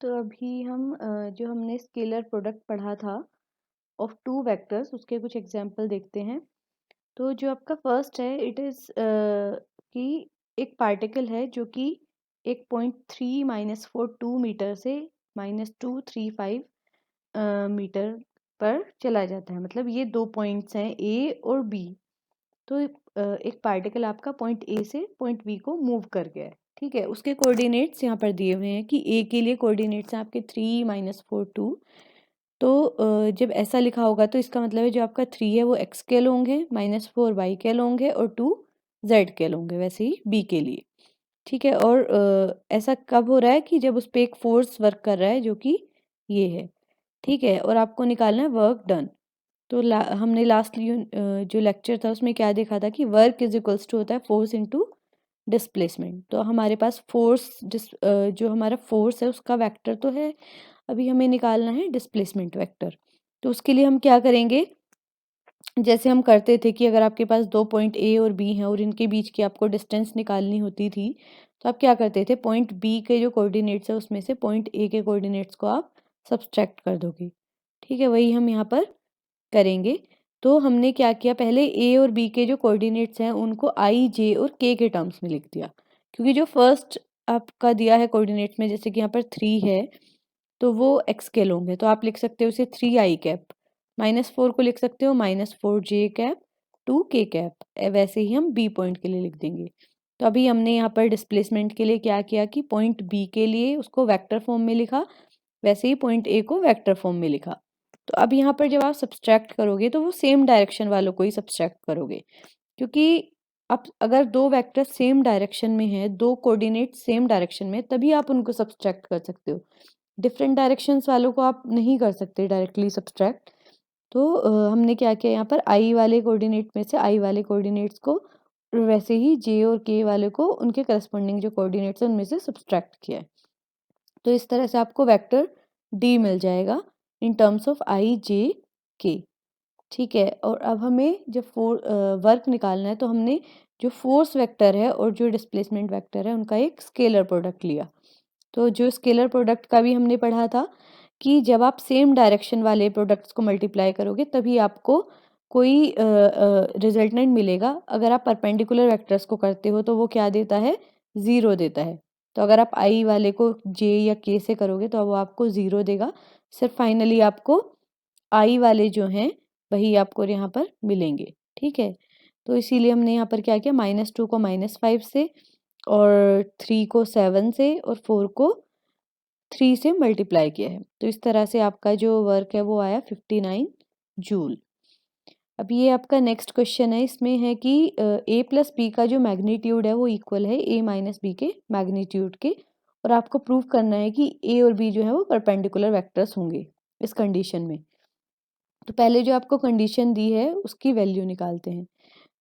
तो अभी हम जो हमने स्केलर प्रोडक्ट पढ़ा था ऑफ टू वेक्टर्स उसके कुछ एग्जांपल देखते हैं। तो जो आपका फर्स्ट है इट इज़ कि एक पार्टिकल है जो कि एक 0.3-42 मीटर से -235 मीटर पर चला जाता है। मतलब ये दो पॉइंट्स हैं ए और बी। तो एक पार्टिकल आपका पॉइंट ए से पॉइंट बी को मूव कर गया है। ठीक है, उसके कोऑर्डिनेट्स यहाँ पर दिए हुए हैं कि ए के लिए कोऑर्डिनेट्स हैं आपके 3-4 2। तो जब ऐसा लिखा होगा तो इसका मतलब है जो आपका 3 है वो एक्स के लोंग है, -4 वाई के लोंग है और 2 जेड के लोंग है। वैसे ही बी के लिए। ठीक है, और ऐसा कब हो रहा है कि जब उस पर एक फोर्स वर्क कर रहा है जो कि ये है। ठीक है, और आपको निकालना है वर्क डन। तो हमने लास्ट जो लेक्चर था उसमें क्या देखा था कि वर्क इज इक्वल्स टू होता है फोर्स इनटू डिस्प्लेसमेंट। तो हमारे पास जो हमारा फोर्स है उसका वेक्टर तो है, अभी हमें निकालना है डिस्प्लेसमेंट वेक्टर। तो उसके लिए हम क्या करेंगे, जैसे हम करते थे कि अगर आपके पास दो पॉइंट ए और बी हैं और इनके बीच की आपको डिस्टेंस निकालनी होती थी तो आप क्या करते थे, पॉइंट बी के जो कोऑर्डिनेट्स है उसमें से पॉइंट ए के कोऑर्डिनेट्स को आप सब्सट्रैक्ट कर दोगे। ठीक है, वही हम यहाँ पर करेंगे। तो हमने क्या किया, पहले ए और बी के जो कोऑर्डिनेट्स हैं उनको आई जे और के टर्म्स में लिख दिया। क्योंकि जो फर्स्ट आपका दिया है कोऑर्डिनेट्स में, जैसे कि यहाँ पर 3 है तो वो एक्स के लोग हैं, तो आप लिख सकते हो उसे 3 i कैप। -4 को लिख सकते हो -4 j कैप 2 k कैप। वैसे ही हम बी पॉइंट के लिए लिख देंगे। तो अभी हमने यहाँ पर डिस्प्लेसमेंट के लिए क्या किया कि पॉइंट बी के लिए उसको वेक्टर फॉर्म में लिखा, वैसे ही पॉइंट ए को वेक्टर फॉर्म में लिखा। तो अब यहाँ पर जब आप सब्सट्रैक्ट करोगे तो वो सेम डायरेक्शन वालों को ही सब्सट्रैक्ट करोगे। क्योंकि अब अगर दो वेक्टर सेम डायरेक्शन में है, दो कोऑर्डिनेट सेम डायरेक्शन में, तभी आप उनको सब्सट्रैक्ट कर सकते हो। डिफरेंट डायरेक्शंस वालों को आप नहीं कर सकते डायरेक्टली सब्सट्रैक्ट। तो हमने क्या किया, यहाँ पर आई वाले कोऑर्डिनेट में से आई वाले कोऑर्डिनेट्स को, वैसे ही जे और के वाले को उनके करस्पॉन्डिंग जो कोऑर्डिनेट्स हैं उनमें से सब्सट्रैक्ट किया है। तो इस तरह से आपको वेक्टर डी मिल जाएगा इन टर्म्स ऑफ आई जे के। ठीक है, और अब हमें जब वर्क निकालना है तो हमने जो फोर्स वेक्टर है और जो डिस्प्लेसमेंट वेक्टर है उनका एक स्केलर प्रोडक्ट लिया। तो जो स्केलर प्रोडक्ट का भी हमने पढ़ा था कि जब आप सेम डायरेक्शन वाले प्रोडक्ट्स को मल्टीप्लाई करोगे तभी आपको कोई रिजल्टेंट मिलेगा। अगर आप परपेंडिकुलर वेक्टर्स को करते हो तो वो क्या देता है, 0 देता है। तो अगर आप आई वाले को जे या के से करोगे तो वो आपको 0 देगा। सिर्फ फाइनली आपको आई वाले जो हैं वही आपको यहाँ पर मिलेंगे। ठीक है, तो इसीलिए हमने यहाँ पर क्या किया, -2 को -5 से और 3 को 7 से और 4 को 3 से मल्टीप्लाई किया है। तो इस तरह से आपका जो वर्क है वो आया 59 जूल। अब ये आपका नेक्स्ट क्वेश्चन है, इसमें है कि a प्लस बी का जो मैग्नीट्यूड है वो इक्वल है a माइनस बी के मैग्नीट्यूड के, और आपको प्रूव करना है कि a और b जो है वो परपेंडिकुलर वेक्टर्स होंगे इस कंडीशन में। तो पहले जो आपको कंडीशन दी है उसकी वैल्यू निकालते हैं।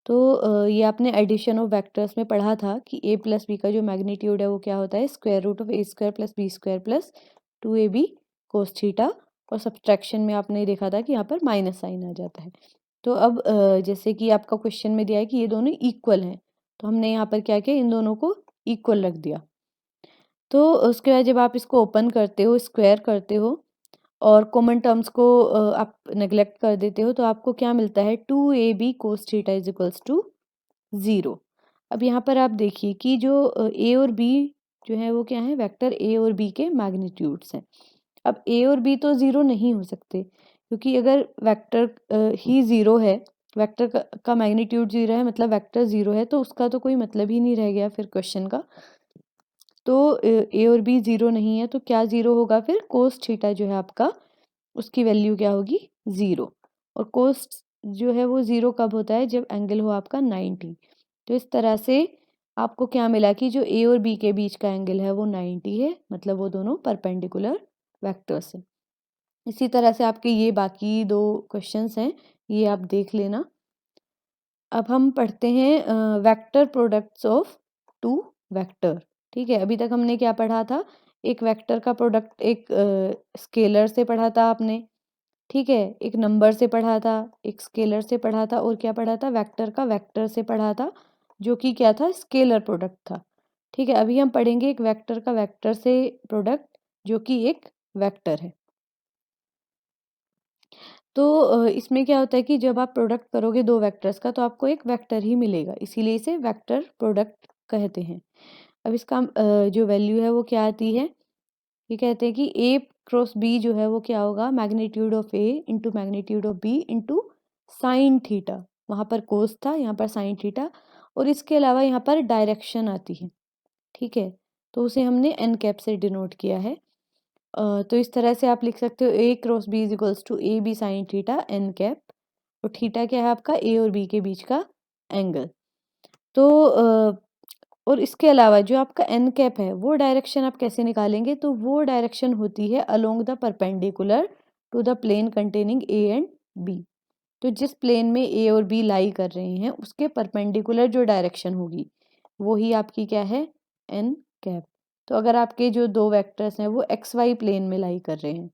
तो ये आपने एडिशन ऑफ वेक्टर्स में पढ़ा था कि a प्लस बी का जो मैग्नीट्यूड है वो क्या होता है, square root of a square plus b square plus 2ab cos theta. और सब्ट्रैक्शन में आपने देखा था कि यहाँ पर माइनस साइन आ जाता है। तो अब जैसे कि आपका क्वेश्चन में दिया है कि ये दोनों इक्वल हैं, तो हमने यहाँ पर क्या किया, इन दोनों को इक्वल रख दिया। तो उसके बाद जब आप इसको ओपन करते हो, स्क्वायर करते हो और कॉमन टर्म्स को आप नेग्लेक्ट कर देते हो तो आपको क्या मिलता है, 2ab cos theta is equals to 0। अब यहाँ पर आप देखिए कि जो a और b जो है वो क्या है, वेक्टर a और b के मैग्नीट्यूड्स हैं। अब a और b तो 0 नहीं हो सकते, क्योंकि अगर वेक्टर ही 0 है, वेक्टर का मैग्नीट्यूड 0 है मतलब वेक्टर 0 है, तो उसका तो कोई मतलब ही नहीं रह गया फिर क्वेश्चन का। तो a और b 0 नहीं है तो क्या 0 होगा फिर, कोस थीटा जो है आपका उसकी वैल्यू क्या होगी, 0। और कोस जो है वो 0 कब होता है, जब एंगल हो आपका 90। तो इस तरह से आपको क्या मिला कि जो a और b के बीच का एंगल है वो 90 है, मतलब वो दोनों परपेंडिकुलर वेक्टर्स हैं। इसी तरह से आपके ये बाकी दो क्वेश्चंस हैं, ये आप देख लेना। अब हम पढ़ते हैं vector products of two vector. ठीक है, अभी तक हमने क्या पढ़ा था, एक वेक्टर का प्रोडक्ट एक स्केलर से पढ़ा था आपने। ठीक है, एक नंबर से पढ़ा था, एक स्केलर से पढ़ा था, और क्या पढ़ा था, वेक्टर का वेक्टर से पढ़ा था जो कि क्या था, स्केलर प्रोडक्ट था। ठीक है, अभी हम पढ़ेंगे एक वेक्टर का वेक्टर से प्रोडक्ट जो कि एक वेक्टर है। तो इसमें क्या होता है कि जब आप प्रोडक्ट करोगे दो वेक्टर्स का तो आपको एक वेक्टर ही मिलेगा, इसीलिए इसे वेक्टर प्रोडक्ट कहते हैं। अब इसका जो वैल्यू है वो क्या आती है, ये कहते हैं कि ए क्रॉस बी जो है वो क्या होगा, magnitude of a into magnitude of b into sine theta. वहाँ पर कोस था, यहाँ पर साइन थीटा, और इसके अलावा यहाँ पर डायरेक्शन आती है। ठीक है, तो उसे हमने एन कैप से डिनोट किया है। तो इस तरह से आप लिख सकते हो A cross B is equals to A B sine theta n cap, और थीटा क्या है आपका ए और बी के बीच का एंगल। तो और इसके अलावा जो आपका एन कैप है वो डायरेक्शन आप कैसे निकालेंगे, तो वो डायरेक्शन होती है along the perpendicular to the plane containing a and b. तो जिस प्लेन में ए और बी लाई कर रहे हैं उसके परपेंडिकुलर जो डायरेक्शन होगी वो ही आपकी क्या है, एन कैप। तो अगर आपके जो दो वेक्टर्स हैं वो एक्स वाई प्लेन में लाई कर रहे हैं,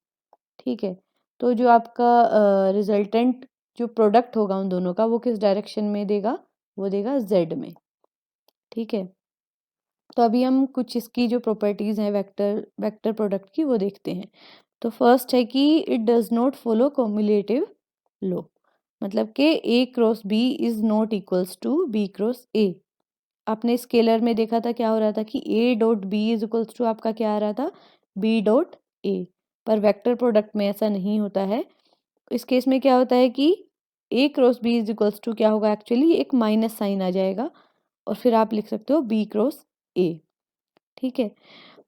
ठीक है, तो जो आपका रिजल्टेंट जो प्रोडक्ट होगा उन दोनों का वो किस डायरेक्शन में देगा, वो देगा जेड में। ठीक है, तो अभी हम कुछ इसकी जो प्रॉपर्टीज हैं वेक्टर वेक्टर प्रोडक्ट की वो देखते हैं। तो फर्स्ट है कि it does not follow commutative law, मतलब कि A cross B is not equals to B cross A. आपने स्केलर में देखा था क्या हो रहा था कि a dot b is equals to आपका क्या आ रहा था, बी डॉट ए, पर वेक्टर प्रोडक्ट में ऐसा नहीं होता है। इस केस में क्या होता है कि A cross B is equals to क्या होगा, एक्चुअली एक माइनस साइन आ जाएगा और फिर आप लिख सकते हो बी क्रॉस ए। ठीक है,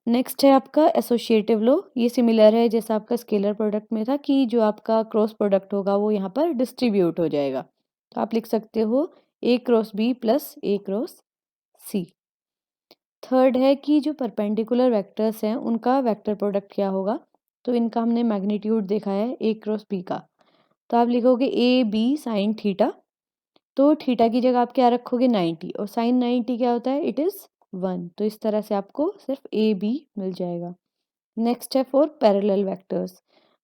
नेक्स्ट है आपका एसोसिएटिव लॉ। ये सिमिलर है जैसा आपका स्केलर प्रोडक्ट में था कि जो आपका क्रॉस प्रोडक्ट होगा वो यहाँ पर डिस्ट्रीब्यूट हो जाएगा। तो आप लिख सकते हो A cross B plus A cross C. Third है कि जो परपेंडिकुलर वेक्टर्स हैं उनका वेक्टर प्रोडक्ट क्या होगा, तो इनका हमने मैग्नीट्यूड देखा है ए क्रॉस बी का। तो आप लिखोगे ए बी साइन थीटा, तो थीटा की जगह आप क्या रखोगे 90, और साइन 90 क्या होता है, इट इज़ 1। तो इस तरह से आपको सिर्फ ए बी मिल जाएगा। नेक्स्ट है फॉर पैरेलल वेक्टर्स।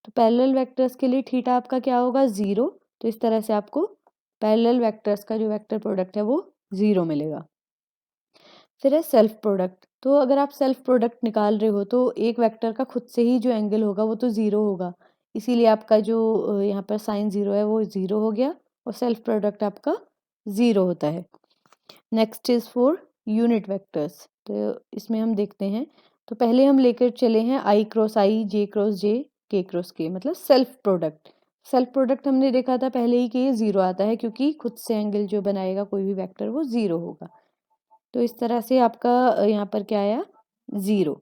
तो पैरेलल वेक्टर्स के लिए थीटा आपका क्या होगा 0, तो इस तरह से आपको पैरेलल वेक्टर्स का जो वेक्टर प्रोडक्ट है वो 0 मिलेगा। फिर है सेल्फ प्रोडक्ट। तो अगर आप सेल्फ प्रोडक्ट निकाल रहे हो तो एक वेक्टर का खुद से ही जो एंगल होगा वो तो 0 होगा, इसीलिए आपका जो यहाँ पर साइन 0 है वो 0 हो गया और सेल्फ प्रोडक्ट आपका 0 होता है। Next is for unit vectors. तो इसमें हम देखते हैं, तो पहले हम लेकर चले हैं आई क्रॉस आई, जे क्रॉस जे, के क्रॉस के, मतलब सेल्फ प्रोडक्ट। सेल्फ प्रोडक्ट हमने देखा था पहले ही कि ये 0 आता है क्योंकि खुद से एंगल जो बनाएगा कोई भी वेक्टर वो 0 होगा। तो इस तरह से आपका यहाँ पर क्या आया 0।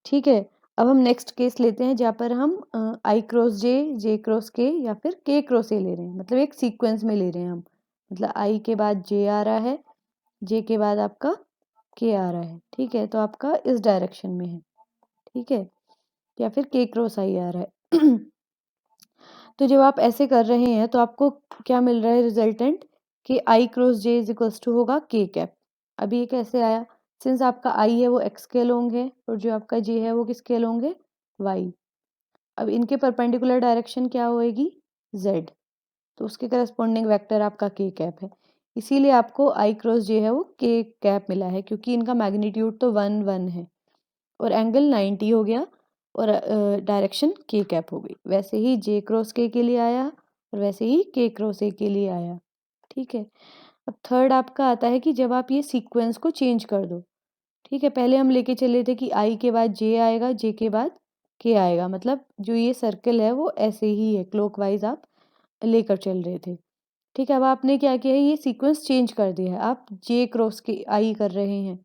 ठीक है, अब हम नेक्स्ट केस लेते हैं जहाँ पर हम आई क्रॉस जे, जे क्रॉस के या फिर के क्रॉस ए ले रहे हैं, मतलब एक सीक्वेंस में ले रहे हैं हम, मतलब आई के बाद जे आ रहा है, जे के बाद आपका के आ रहा है। ठीक है, तो आपका इस डायरेक्शन में है। ठीक है, या फिर के क्रॉस आई आ रहा है। तो जब आप ऐसे कर रहे हैं तो आपको क्या मिल रहा है रिजल्टेंट, कि I cross J is equals to होगा के कैप। अभी ये कैसे आया, सिंस आपका आई है वो एक्स के अलोंग है और जो आपका जे है वो किसके अलोंग है, वाई। अब इनके परपेंडिकुलर डायरेक्शन क्या होएगी, जेड, तो उसके करस्पॉन्डिंग वेक्टर आपका के कैप है। इसीलिए आपको आई क्रॉस जे है वो के कैप मिला है क्योंकि इनका मैग्नीट्यूड तो 1 1 है और एंगल 90 हो गया और डायरेक्शन के कैप हो गई। वैसे ही जे क्रॉस के लिए आया और वैसे ही के क्रॉस ए के लिए आया। ठीक है, अब थर्ड आपका आता है कि जब आप ये सीक्वेंस को चेंज कर दो। ठीक है, पहले हम लेके चले थे कि आई के बाद जे आएगा, जे के बाद के आएगा, मतलब जो ये सर्कल है वो ऐसे ही है, क्लॉकवाइज आप लेकर चल रहे थे। ठीक है, अब आपने क्या किया है, ये सीक्वेंस चेंज कर दिया है, आप जे क्रॉस के आई कर रहे हैं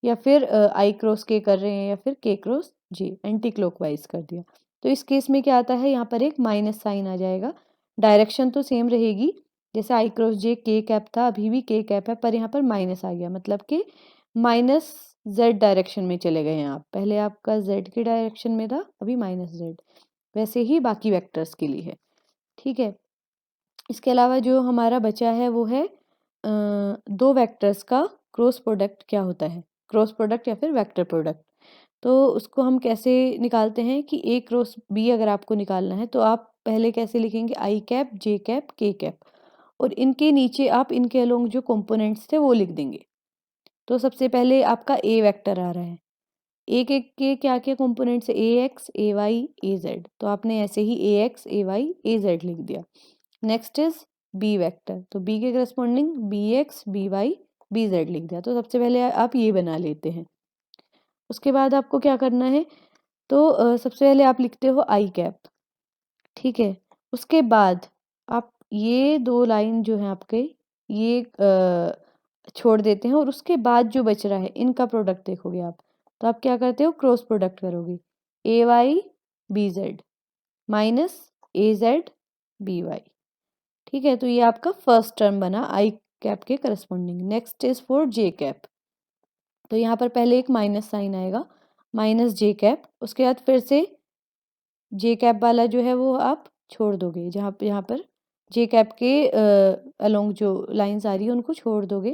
या फिर आई क्रॉस के कर रहे हैं या फिर के क्रॉस जे, एंटी क्लॉकवाइज कर दिया। तो इस केस में क्या आता है, यहाँ पर एक माइनस साइन आ जाएगा। डायरेक्शन तो सेम रहेगी, जैसे आई क्रॉस जे के कैप था अभी भी के कैप है, पर यहाँ पर माइनस आ गया, मतलब कि माइनस जेड डायरेक्शन में चले गए हैं आप। पहले आपका जेड के डायरेक्शन में था, अभी माइनस जेड। वैसे ही बाकी वेक्टर्स के लिए है। ठीक है, इसके अलावा जो हमारा बचा है वो है दो वेक्टर्स का क्रॉस प्रोडक्ट क्या होता है, क्रॉस प्रोडक्ट या फिर वेक्टर प्रोडक्ट। तो उसको हम कैसे निकालते हैं कि ए क्रॉस बी अगर आपको निकालना है तो आप पहले कैसे लिखेंगे, आई कैप जे कैप के कैप, और इनके नीचे आप इनके अलोंग जो कंपोनेंट्स थे वो लिख देंगे। तो सबसे पहले आपका ए वेक्टर आ रहा है, एक एक के क्या क्या कंपोनेंट्स है, a x a y a z, तो आपने ऐसे ही a x a y a z लिख दिया। नेक्स्ट इज बी वेक्टर, तो बी के corresponding b x b y b z लिख दिया। तो सबसे पहले आप ये बना लेते हैं। उसके बाद आपको क्या करना है, तो सबसे पहले आप लिखते हो आई कैप, ठीक है। उसके बाद आप ये दो लाइन जो है आपके ये छोड़ देते हैं और उसके बाद जो बच रहा है इनका प्रोडक्ट देखोगे आप, तो आप क्या करते हो, क्रॉस प्रोडक्ट करोगे, ए वाई बी जेड माइनस ए जेड बी वाई, ठीक है। तो ये आपका फर्स्ट टर्म बना आई कैप के corresponding. Next is for J cap, तो यहाँ पर पहले एक माइनस साइन आएगा, माइनस जे कैप, उसके बाद फिर से जे कैप वाला जो है वो आप छोड़ दोगे, यहाँ पर जे कैप के अलोंग जो लाइंस आ रही है उनको छोड़ दोगे।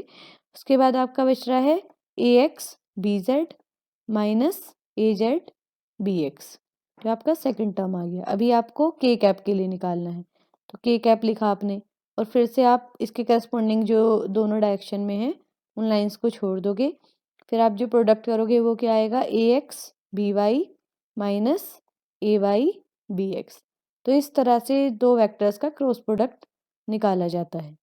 उसके बाद आपका बच रहा है a x B Z minus A Z B x, जो आपका सेकंड टर्म आ गया। अभी आपको के कैप के लिए निकालना है, तो के कैप लिखा आपने और फिर से आप इसके करस्पॉन्डिंग जो दोनों डायरेक्शन में है उन लाइंस को छोड़ दोगे। फिर आप जो प्रोडक्ट करोगे वो क्या आएगा, ए एक्स बी वाई माइनस ए वाई बी एक्स। तो इस तरह से दो वेक्टर्स का क्रॉस प्रोडक्ट निकाला जाता है।